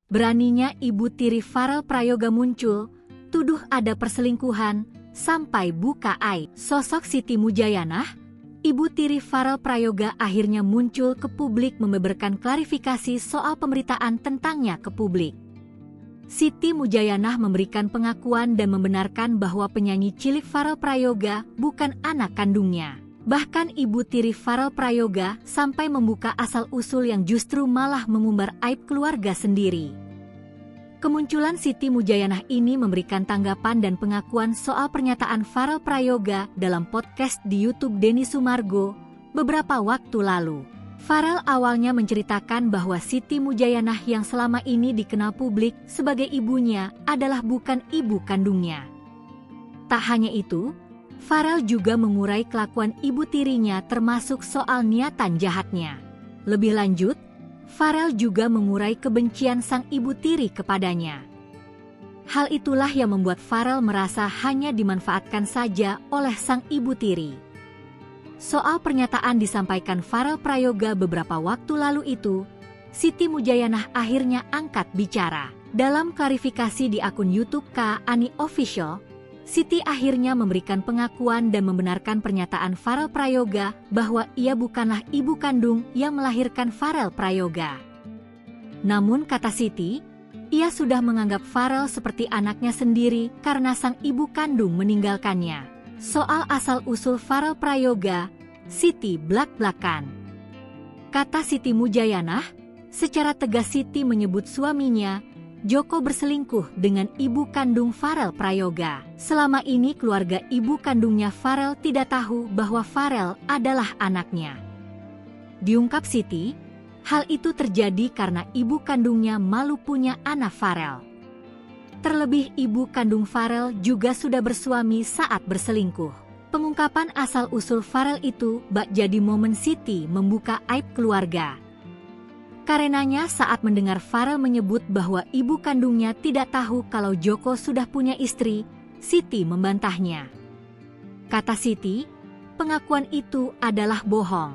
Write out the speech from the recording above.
Beraninya ibu tiri Farel Prayoga muncul, tuduh ada perselingkuhan, sampai buka aib. Sosok Siti Mujayanah, ibu tiri Farel Prayoga akhirnya muncul ke publik membeberkan klarifikasi soal pemberitaan tentangnya ke publik. Siti Mujayanah memberikan pengakuan dan membenarkan bahwa penyanyi cilik Farel Prayoga bukan anak kandungnya. Bahkan ibu tiri Farel Prayoga sampai membuka asal-usul yang justru malah mengumbar aib keluarga sendiri. Kemunculan Siti Mujayanah ini memberikan tanggapan dan pengakuan soal pernyataan Farel Prayoga dalam podcast di YouTube Denny Sumargo beberapa waktu lalu. Farel awalnya menceritakan bahwa Siti Mujayanah yang selama ini dikenal publik sebagai ibunya adalah bukan ibu kandungnya. Tak hanya itu, Farel juga mengurai kelakuan ibu tirinya termasuk soal niatan jahatnya. Lebih lanjut, Farel juga mengurai kebencian sang ibu tiri kepadanya. Hal itulah yang membuat Farel merasa hanya dimanfaatkan saja oleh sang ibu tiri. Soal pernyataan disampaikan Farel Prayoga beberapa waktu lalu itu, Siti Mujayanah akhirnya angkat bicara. Dalam klarifikasi di akun YouTube Kak Ani Official, Siti akhirnya memberikan pengakuan dan membenarkan pernyataan Farel Prayoga bahwa ia bukanlah ibu kandung yang melahirkan Farel Prayoga. Namun kata Siti, ia sudah menganggap Farel seperti anaknya sendiri karena sang ibu kandung meninggalkannya. Soal asal-usul Farel Prayoga, Siti blak-blakan. Kata Siti Mujayanah, secara tegas Siti menyebut suaminya, Joko, berselingkuh dengan ibu kandung Farel Prayoga. Selama ini keluarga ibu kandungnya Farel tidak tahu bahwa Farel adalah anaknya. Diungkap Siti, hal itu terjadi karena ibu kandungnya malu punya anak Farel. Terlebih ibu kandung Farel juga sudah bersuami saat berselingkuh. Pengungkapan asal-usul Farel itu bak jadi momen Siti membuka aib keluarga. Karenanya saat mendengar Farel menyebut bahwa ibu kandungnya tidak tahu kalau Joko sudah punya istri, Siti membantahnya. Kata Siti, pengakuan itu adalah bohong.